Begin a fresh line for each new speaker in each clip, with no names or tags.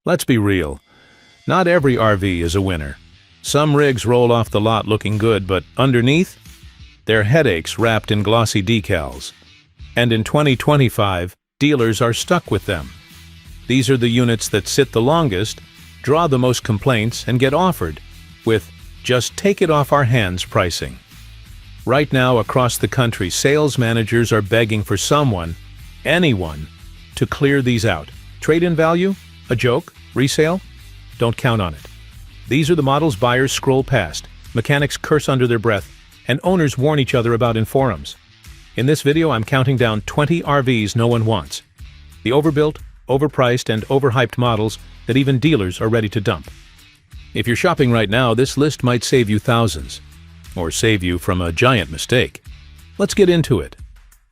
Let's be real. Not every RV is a winner. Some rigs roll off the lot looking good, but underneath, they're headaches wrapped in glossy decals. And in 2025, dealers are stuck with them. These are the units that sit the longest, draw the most complaints, and get offered with "just take it off our hands" pricing. Right now, across the country, sales managers are begging for someone, anyone, to clear these out. Trade-in value? A joke? Resale? Don't count on it. These are the models buyers scroll past, mechanics curse under their breath, and owners warn each other about in forums. In this video, I'm counting down 20 RVs no one wants. The overbuilt, overpriced, and overhyped models that even dealers are ready to dump. If you're shopping right now, this list might save you thousands, or save you from a giant mistake. Let's get into it.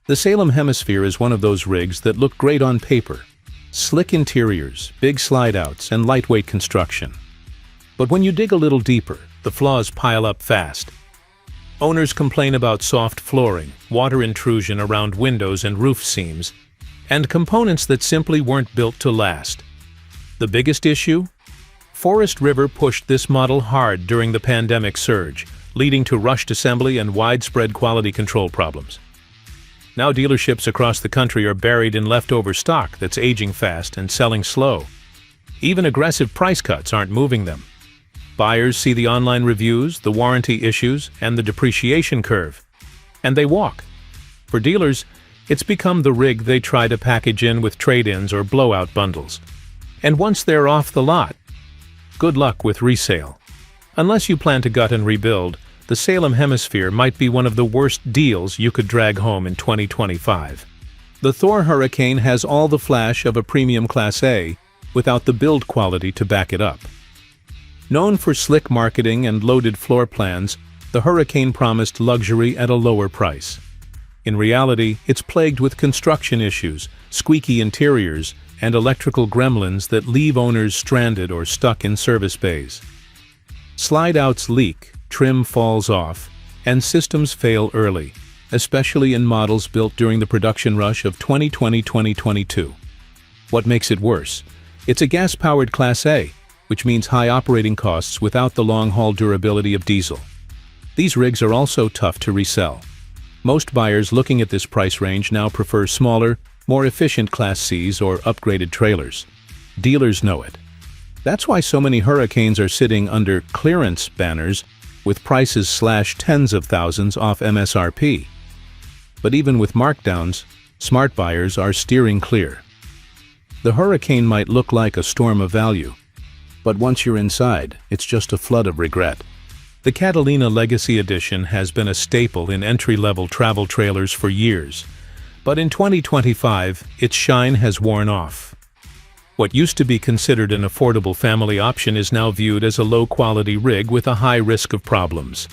The Salem Hemisphere is one of those rigs that look great on paper. Slick interiors, big slide-outs, and lightweight construction. But when you dig a little deeper, the flaws pile up fast. Owners complain about soft flooring, water intrusion around windows and roof seams, and components that simply weren't built to last. The biggest issue? Forest River pushed this model hard during the pandemic surge, leading to rushed assembly and widespread quality control problems. Now dealerships across the country are buried in leftover stock that's aging fast and selling slow. Even aggressive price cuts aren't moving them. Buyers see the online reviews, the warranty issues, and the depreciation curve, and they walk. For dealers, it's become the rig they try to package in with trade-ins or blowout bundles. And once they're off the lot, good luck with resale. Unless you plan to gut and rebuild, the Salem Hemisphere might be one of the worst deals you could drag home in 2025. The Thor Hurricane has all the flash of a premium Class A, without the build quality to back it up. Known for slick marketing and loaded floor plans, the Hurricane promised luxury at a lower price. In reality, it's plagued with construction issues, squeaky interiors, and electrical gremlins that leave owners stranded or stuck in service bays. Slide-outs leak, trim falls off, and systems fail early, especially in models built during the production rush of 2020-2022. What makes it worse? It's a gas-powered Class A, which means high operating costs without the long-haul durability of diesel. These rigs are also tough to resell. Most buyers looking at this price range now prefer smaller, more efficient Class Cs or upgraded trailers. Dealers know it. That's why so many Hurricanes are sitting under clearance banners with prices slashed tens of thousands off MSRP. But even with markdowns, smart buyers are steering clear. The Hurricane might look like a storm of value, but once you're inside, it's just a flood of regret. The Catalina Legacy Edition has been a staple in entry-level travel trailers for years, but in 2025, its shine has worn off. What used to be considered an affordable family option is now viewed as a low-quality rig with a high risk of problems.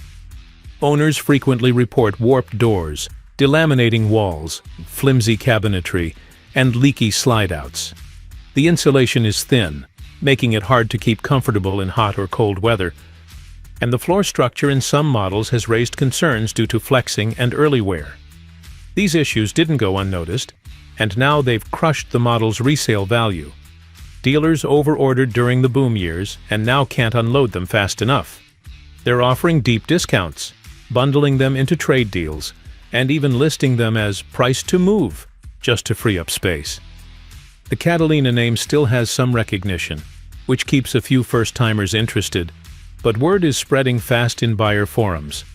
Owners frequently report warped doors, delaminating walls, flimsy cabinetry, and leaky slide-outs. The insulation is thin, making it hard to keep comfortable in hot or cold weather, and the floor structure in some models has raised concerns due to flexing and early wear. These issues didn't go unnoticed, and now they've crushed the model's resale value. Dealers over-ordered during the boom years and now can't unload them fast enough. They're offering deep discounts, bundling them into trade deals, and even listing them as priced to move, just to free up space. The Catalina name still has some recognition, which keeps a few first-timers interested, but word is spreading fast in buyer forums.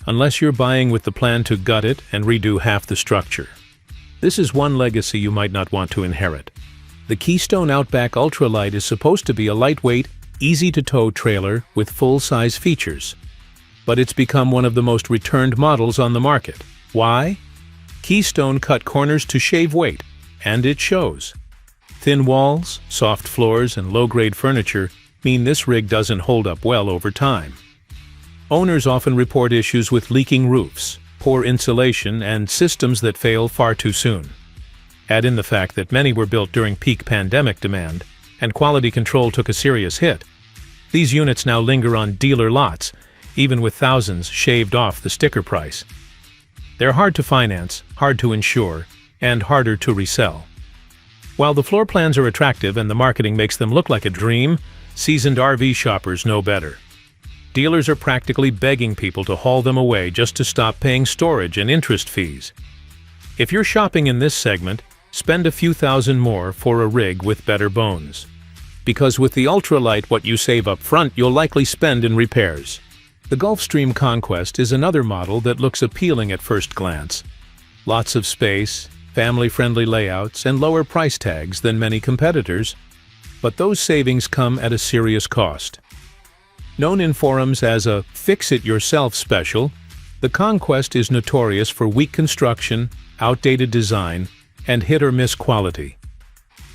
Unless you're buying with the plan to gut it and redo half the structure. This is one legacy you might not want to inherit. The Keystone Outback Ultralight is supposed to be a lightweight, easy-to-tow trailer with full-size features. But it's become one of the most returned models on the market. Why? Keystone cut corners to shave weight, and it shows. Thin walls, soft floors, and low-grade furniture mean this rig doesn't hold up well over time. Owners often report issues with leaking roofs, poor insulation, and systems that fail far too soon. Add in the fact that many were built during peak pandemic demand, and quality control took a serious hit. These units now linger on dealer lots, even with thousands shaved off the sticker price. They're hard to finance, hard to insure, and harder to resell. While the floor plans are attractive and the marketing makes them look like a dream, seasoned RV shoppers know better. Dealers are practically begging people to haul them away just to stop paying storage and interest fees. If you're shopping in this segment, spend a few thousand more for a rig with better bones. Because with the ultralight, what you save up front, you'll likely spend in repairs. The Gulfstream Conquest is another model that looks appealing at first glance. Lots of space, family-friendly layouts, and lower price tags than many competitors, but those savings come at a serious cost. Known in forums as a fix-it-yourself special, the Conquest is notorious for weak construction, outdated design, and hit-or-miss quality.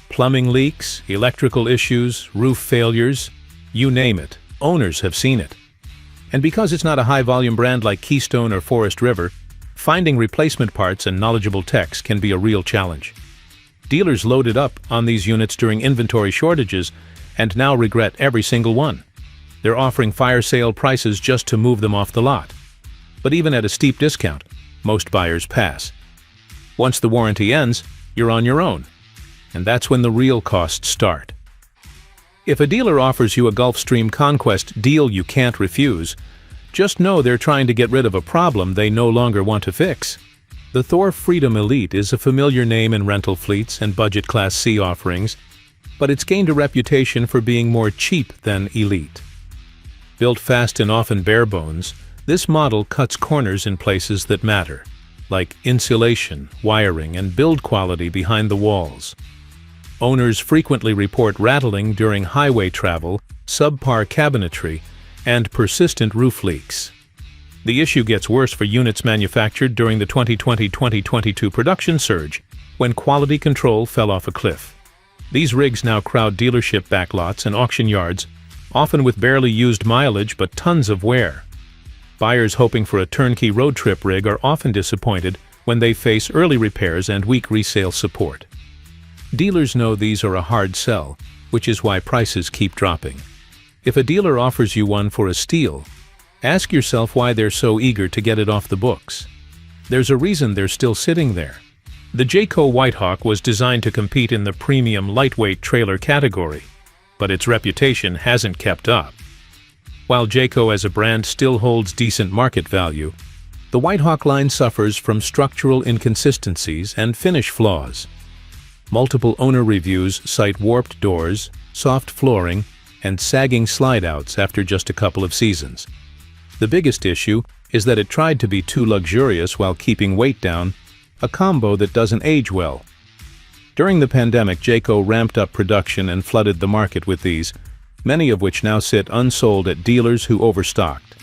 Plumbing leaks, electrical issues, roof failures, you name it, owners have seen it. And because it's not a high-volume brand like Keystone or Forest River, finding replacement parts and knowledgeable techs can be a real challenge. Dealers loaded up on these units during inventory shortages and now regret every single one. They're offering fire sale prices just to move them off the lot. But even at a steep discount, most buyers pass. Once the warranty ends, you're on your own. And that's when the real costs start. If a dealer offers you a Gulfstream Conquest deal you can't refuse, just know they're trying to get rid of a problem they no longer want to fix. The Thor Freedom Elite is a familiar name in rental fleets and budget Class C offerings, but it's gained a reputation for being more cheap than elite. Built fast and often bare bones, this model cuts corners in places that matter, like insulation, wiring, and build quality behind the walls. Owners frequently report rattling during highway travel, subpar cabinetry, and persistent roof leaks. The issue gets worse for units manufactured during the 2020-2022 production surge, when quality control fell off a cliff. These rigs now crowd dealership backlots and auction yards, often with barely used mileage but tons of wear. Buyers hoping for a turnkey road trip rig are often disappointed when they face early repairs and weak resale support. Dealers know these are a hard sell, which is why prices keep dropping. If a dealer offers you one for a steal, ask yourself why they're so eager to get it off the books. There's a reason they're still sitting there. The Jayco Redhawk was designed to compete in the premium lightweight trailer category, but its reputation hasn't kept up. While Jayco as a brand still holds decent market value, the Redhawk line suffers from structural inconsistencies and finish flaws. Multiple owner reviews cite warped doors, soft flooring, and sagging slide-outs after just a couple of seasons. The biggest issue is that it tried to be too luxurious while keeping weight down, a combo that doesn't age well. During the pandemic, Jayco ramped up production and flooded the market with these, many of which now sit unsold at dealers who overstocked.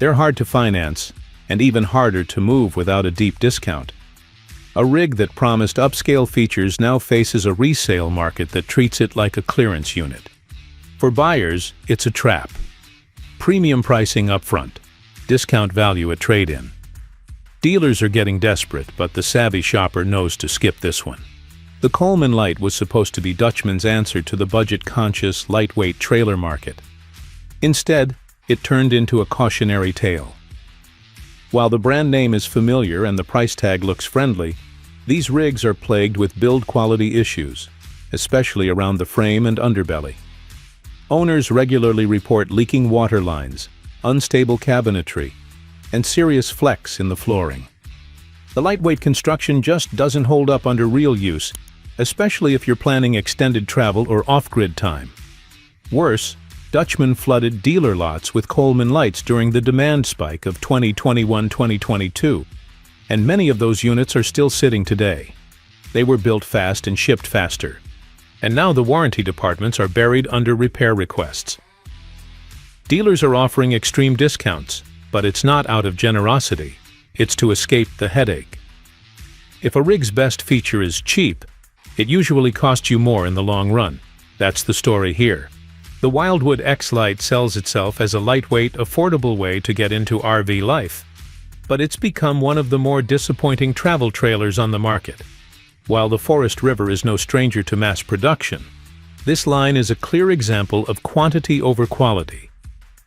They're hard to finance, and even harder to move without a deep discount. A rig that promised upscale features now faces a resale market that treats it like a clearance unit. For buyers, it's a trap. Premium pricing upfront, discount value at trade-in. Dealers are getting desperate, but the savvy shopper knows to skip this one. The Coleman Light was supposed to be Dutchman's answer to the budget-conscious, lightweight trailer market. Instead, it turned into a cautionary tale. While the brand name is familiar and the price tag looks friendly, these rigs are plagued with build quality issues, especially around the frame and underbelly. Owners regularly report leaking water lines, unstable cabinetry, and serious flecks in the flooring. The lightweight construction just doesn't hold up under real use, especially if you're planning extended travel or off-grid time. Worse, Dutchmen flooded dealer lots with Coleman lights during the demand spike of 2021-2022, and many of those units are still sitting today. They were built fast and shipped faster, and now the warranty departments are buried under repair requests. Dealers are offering extreme discounts, but it's not out of generosity, it's to escape the headache. If a rig's best feature is cheap, it usually costs you more in the long run. That's the story here. The Wildwood X-Lite sells itself as a lightweight, affordable way to get into RV life, but it's become one of the more disappointing travel trailers on the market. While the Forest River is no stranger to mass production, this line is a clear example of quantity over quality.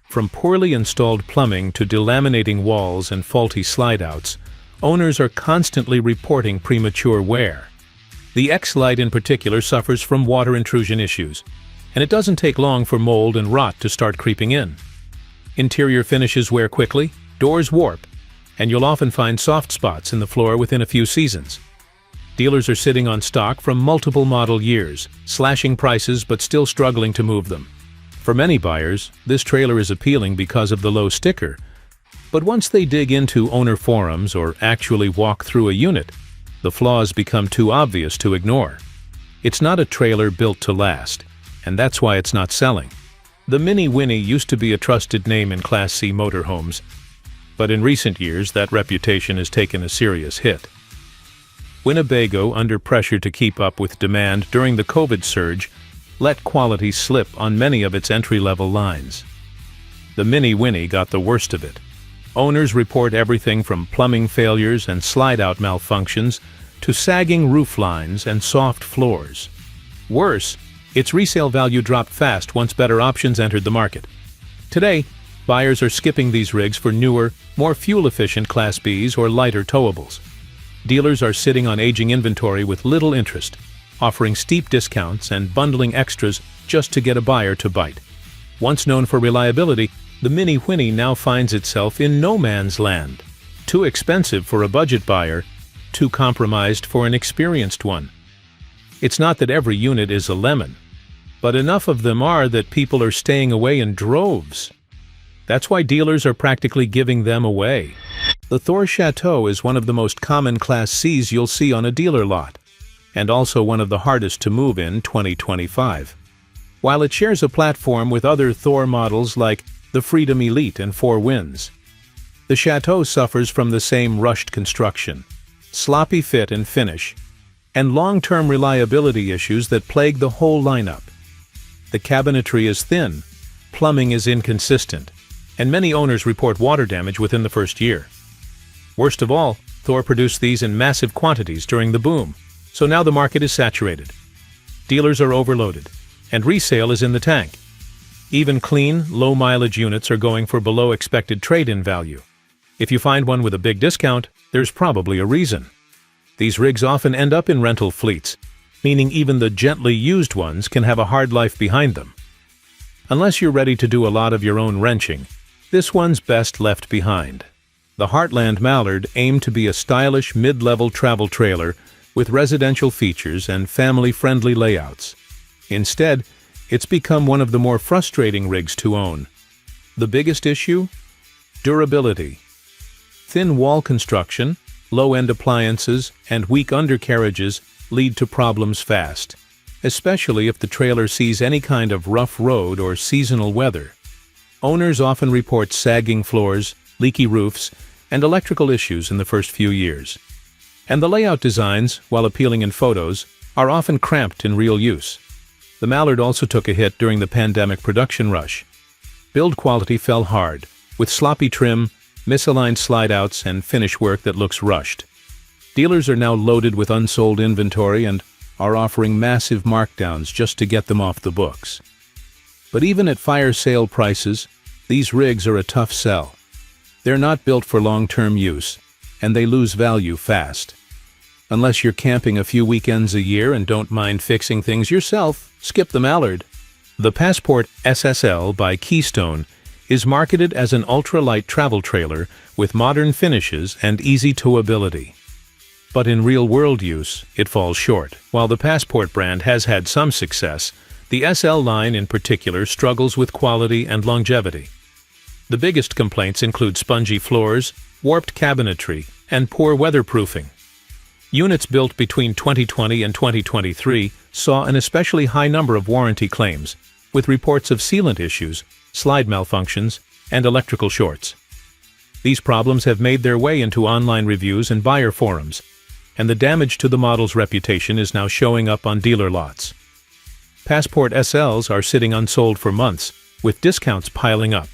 From poorly installed plumbing to delaminating walls and faulty slide-outs, owners are constantly reporting premature wear. The X-Lite in particular suffers from water intrusion issues, and it doesn't take long for mold and rot to start creeping in. Interior finishes wear quickly, doors warp, and you'll often find soft spots in the floor within a few seasons. Dealers are sitting on stock from multiple model years, slashing prices but still struggling to move them. For many buyers, this trailer is appealing because of the low sticker, but once they dig into owner forums or actually walk through a unit, the flaws become too obvious to ignore. It's not a trailer built to last, and that's why it's not selling. The Minnie Winnie used to be a trusted name in Class C motorhomes, but in recent years that reputation has taken a serious hit. Winnebago, under pressure to keep up with demand during the COVID surge, let quality slip on many of its entry-level lines. The Minnie Winnie got the worst of it. Owners report everything from plumbing failures and slide-out malfunctions to sagging roof lines and soft floors. Worse, its resale value dropped fast once better options entered the market. Today, buyers are skipping these rigs for newer, more fuel-efficient Class Bs or lighter towables. Dealers are sitting on aging inventory with little interest, offering steep discounts and bundling extras just to get a buyer to bite. Once known for reliability, the Minnie Winnie now finds itself in no man's land. Too expensive for a budget buyer, too compromised for an experienced one. It's not that every unit is a lemon, but enough of them are that people are staying away in droves. That's why dealers are practically giving them away. The Thor Chateau is one of the most common Class Cs you'll see on a dealer lot, and also one of the hardest to move in 2025. While it shares a platform with other Thor models like the Freedom Elite and Four Winds, the Chateau suffers from the same rushed construction, sloppy fit and finish, and long-term reliability issues that plague the whole lineup. The cabinetry is thin, plumbing is inconsistent, and many owners report water damage within the first year. Worst of all, Thor produced these in massive quantities during the boom, so now the market is saturated. Dealers are overloaded, and resale is in the tank. Even clean, low-mileage units are going for below expected trade-in value. If you find one with a big discount, there's probably a reason. These rigs often end up in rental fleets, meaning even the gently used ones can have a hard life behind them. Unless you're ready to do a lot of your own wrenching, this one's best left behind. The Heartland Mallard aimed to be a stylish mid-level travel trailer with residential features and family-friendly layouts. Instead, it's become one of the more frustrating rigs to own. The biggest issue? Durability. Thin wall construction, low-end appliances, and weak undercarriages lead to problems fast, especially if the trailer sees any kind of rough road or seasonal weather. Owners often report sagging floors, leaky roofs, and electrical issues in the first few years. And the layout designs, while appealing in photos, are often cramped in real use. The Mallard also took a hit during the pandemic production rush. Build quality fell hard, with sloppy trim, misaligned slide-outs, and finish work that looks rushed. Dealers are now loaded with unsold inventory and are offering massive markdowns just to get them off the books. But even at fire sale prices, these rigs are a tough sell. They're not built for long-term use, and they lose value fast. Unless you're camping a few weekends a year and don't mind fixing things yourself, skip the Mallard. The Passport SL by Keystone is marketed as an ultra-light travel trailer with modern finishes and easy towability. But in real-world use, it falls short. While the Passport brand has had some success, the SL line in particular struggles with quality and longevity. The biggest complaints include spongy floors, warped cabinetry, and poor weatherproofing. Units built between 2020 and 2023 saw an especially high number of warranty claims, with reports of sealant issues, slide malfunctions, and electrical shorts. These problems have made their way into online reviews and buyer forums, and the damage to the model's reputation is now showing up on dealer lots. Passport SLs are sitting unsold for months, with discounts piling up.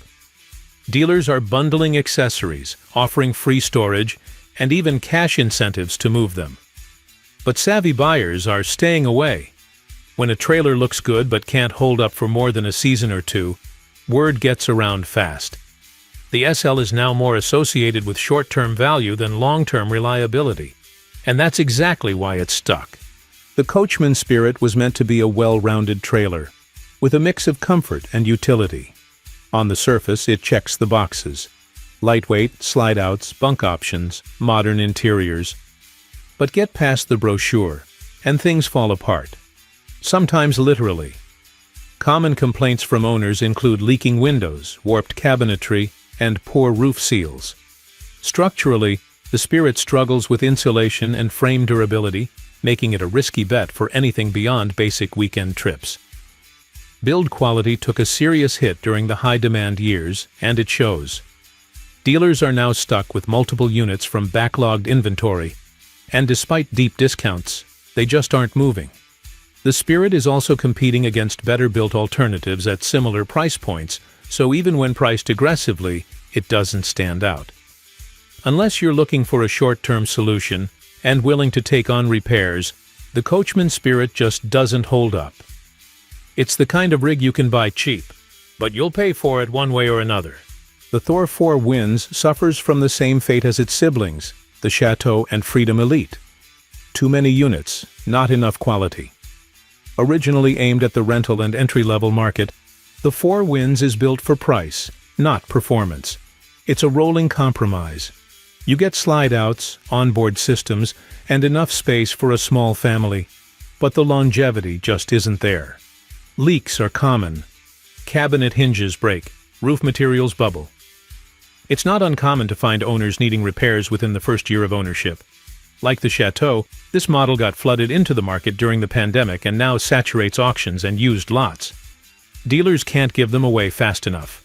Dealers are bundling accessories, offering free storage, and even cash incentives to move them. But savvy buyers are staying away. When a trailer looks good but can't hold up for more than a season or two, word gets around fast. The SL is now more associated with short-term value than long-term reliability, and that's exactly why it's stuck. The Coachmen Spirit was meant to be a well-rounded trailer, with a mix of comfort and utility. On the surface, it checks the boxes. Lightweight, slide-outs, bunk options, modern interiors. But get past the brochure, and things fall apart. Sometimes literally. Common complaints from owners include leaking windows, warped cabinetry, and poor roof seals. Structurally, the Spirit struggles with insulation and frame durability, making it a risky bet for anything beyond basic weekend trips. Build quality took a serious hit during the high-demand years, and it shows. Dealers are now stuck with multiple units from backlogged inventory, and despite deep discounts, they just aren't moving. The Spirit is also competing against better-built alternatives at similar price points, so even when priced aggressively, it doesn't stand out. Unless you're looking for a short-term solution and willing to take on repairs, the Coachmen Spirit just doesn't hold up. It's the kind of rig you can buy cheap, but you'll pay for it one way or another. The Thor 4 Winds suffers from the same fate as its siblings, the Chateau and Freedom Elite. Too many units, not enough quality. Originally aimed at the rental and entry-level market, the 4 Winds is built for price, not performance. It's a rolling compromise. You get slide-outs, onboard systems, and enough space for a small family, but the longevity just isn't there. Leaks are common. Cabinet hinges break, roof materials bubble. It's not uncommon to find owners needing repairs within the first year of ownership. Like the Chateau, this model got flooded into the market during the pandemic and now saturates auctions and used lots. Dealers can't give them away fast enough.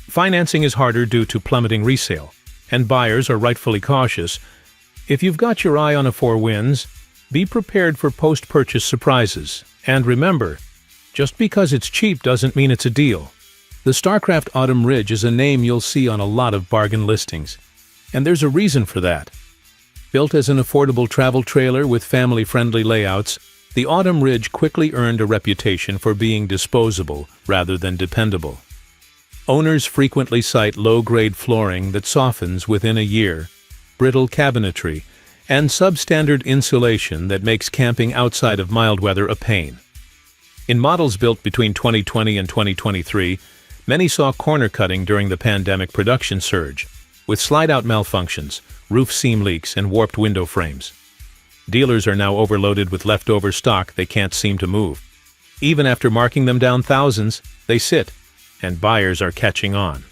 Financing is harder due to plummeting resale, and buyers are rightfully cautious. If you've got your eye on a 4 Winds, be prepared for post-purchase surprises. And remember, just because it's cheap doesn't mean it's a deal. The Starcraft Autumn Ridge is a name you'll see on a lot of bargain listings, and there's a reason for that. Built as an affordable travel trailer with family-friendly layouts, the Autumn Ridge quickly earned a reputation for being disposable rather than dependable. Owners frequently cite low-grade flooring that softens within a year, brittle cabinetry, and substandard insulation that makes camping outside of mild weather a pain. In models built between 2020 and 2023, many saw corner cutting during the pandemic production surge, with slide-out malfunctions, roof seam leaks, and warped window frames. Dealers are now overloaded with leftover stock they can't seem to move. Even after marking them down thousands, they sit, and buyers are catching on.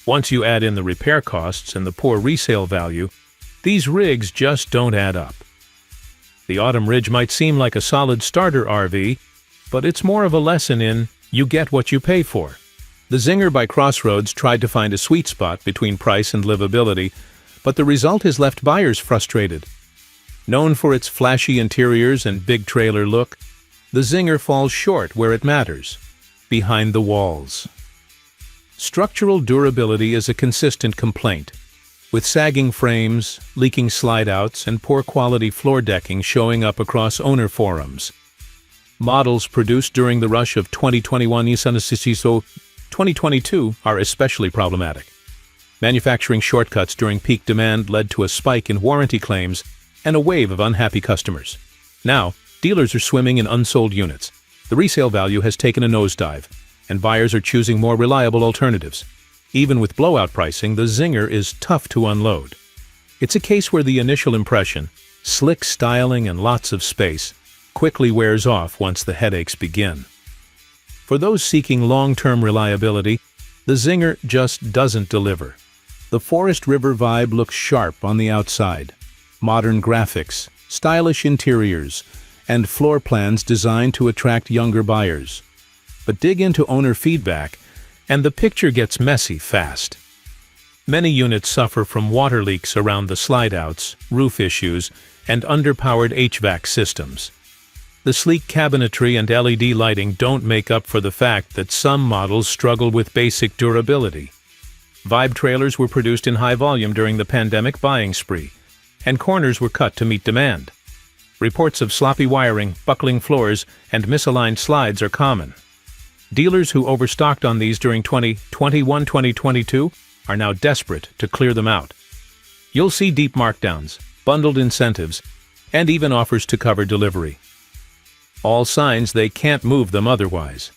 Once you add in the repair costs and the poor resale value, these rigs just don't add up. The Autumn Ridge might seem like a solid starter RV, but it's more of a lesson in, you get what you pay for. The Zinger by CrossRoads tried to find a sweet spot between price and livability, but the result has left buyers frustrated. Known for its flashy interiors and big trailer look, the Zinger falls short where it matters, behind the walls. Structural durability is a consistent complaint, with sagging frames, leaking slide-outs, and poor quality floor decking showing up across owner forums. Models produced during the rush of 2021 and 2022 are especially problematic. Manufacturing shortcuts during peak demand led to a spike in warranty claims and a wave of unhappy customers. Now, dealers are swimming in unsold units. The resale value has taken a nosedive, and buyers are choosing more reliable alternatives. Even with blowout pricing, the Zinger is tough to unload. It's a case where the initial impression, slick styling and lots of space, quickly wears off once the headaches begin. For those seeking long-term reliability, the Zinger just doesn't deliver. The Forest River vibe looks sharp on the outside. Modern graphics, stylish interiors, and floor plans designed to attract younger buyers. But dig into owner feedback, and the picture gets messy fast. Many units suffer from water leaks around the slide-outs, roof issues, and underpowered HVAC systems. The sleek cabinetry and LED lighting don't make up for the fact that some models struggle with basic durability. Vibe trailers were produced in high volume during the pandemic buying spree, and corners were cut to meet demand. Reports of sloppy wiring, buckling floors, and misaligned slides are common. Dealers who overstocked on these during 2021-2022 are now desperate to clear them out. You'll see deep markdowns, bundled incentives, and even offers to cover delivery. All signs they can't move them otherwise.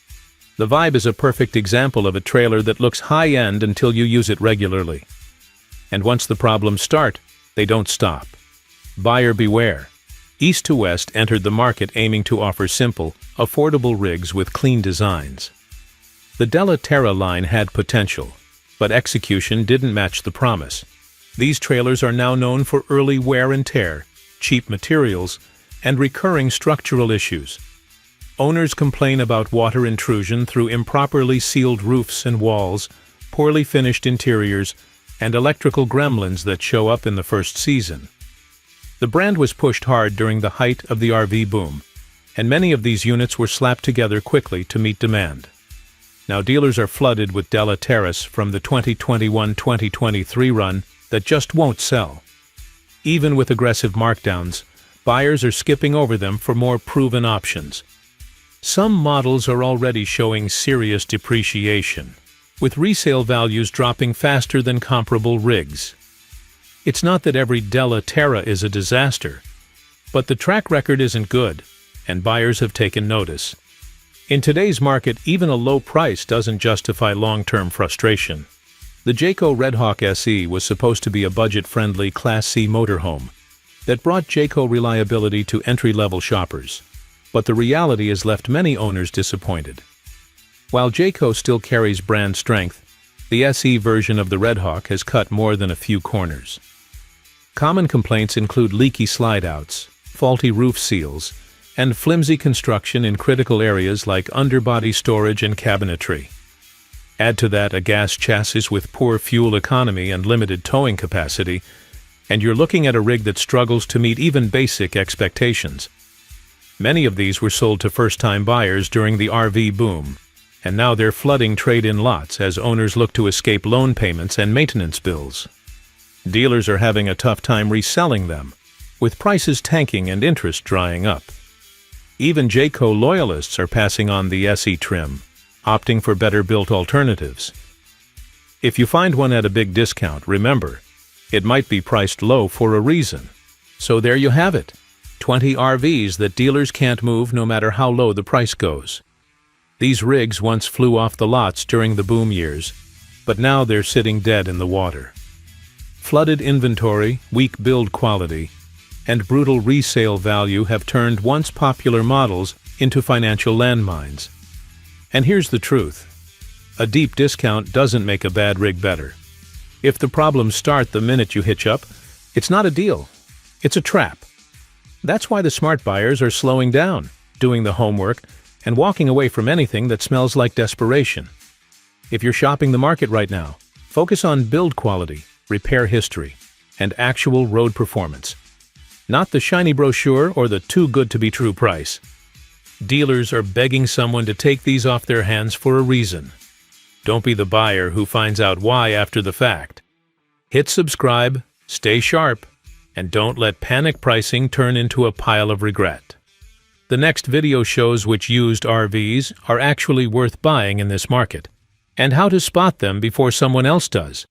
The Vibe is a perfect example of a trailer that looks high-end until you use it regularly. And once the problems start, they don't stop. Buyer beware. East to West entered the market aiming to offer simple, affordable rigs with clean designs. The Della Terra line had potential, but execution didn't match the promise. These trailers are now known for early wear and tear, cheap materials, and recurring structural issues. Owners complain about water intrusion through improperly sealed roofs and walls, poorly finished interiors, and electrical gremlins that show up in the first season. The brand was pushed hard during the height of the RV boom, and many of these units were slapped together quickly to meet demand. Now dealers are flooded with Della Terras from the 2021-2023 run that just won't sell. Even with aggressive markdowns, buyers are skipping over them for more proven options. Some models are already showing serious depreciation, with resale values dropping faster than comparable rigs. It's not that every Della Terra is a disaster, but the track record isn't good, and buyers have taken notice. In today's market, even a low price doesn't justify long-term frustration. The Jayco Redhawk SE was supposed to be a budget-friendly Class C motorhome that brought Jayco reliability to entry-level shoppers, but the reality has left many owners disappointed. While Jayco still carries brand strength, the SE version of the Redhawk has cut more than a few corners. Common complaints include leaky slide-outs, faulty roof seals, and flimsy construction in critical areas like underbody storage and cabinetry. Add to that a gas chassis with poor fuel economy and limited towing capacity, and you're looking at a rig that struggles to meet even basic expectations. Many of these were sold to first-time buyers during the RV boom, and now they're flooding trade-in lots as owners look to escape loan payments and maintenance bills. Dealers are having a tough time reselling them, with prices tanking and interest drying up. Even Jayco loyalists are passing on the SE trim, opting for better-built alternatives. If you find one at a big discount, remember, it might be priced low for a reason. So there you have it, 20 RVs that dealers can't move no matter how low the price goes. These rigs once flew off the lots during the boom years, but now they're sitting dead in the water. Flooded inventory, weak build quality, and brutal resale value have turned once popular models into financial landmines. And here's the truth. A deep discount doesn't make a bad rig better. If the problems start the minute you hitch up, it's not a deal. It's a trap. That's why the smart buyers are slowing down, doing the homework, and walking away from anything that smells like desperation. If you're shopping the market right now, focus on build quality, repair history, and actual road performance. Not the shiny brochure or the too-good-to-be-true price. Dealers are begging someone to take these off their hands for a reason. Don't be the buyer who finds out why after the fact. Hit subscribe, stay sharp, and don't let panic pricing turn into a pile of regret. The next video shows which used RVs are actually worth buying in this market, and how to spot them before someone else does.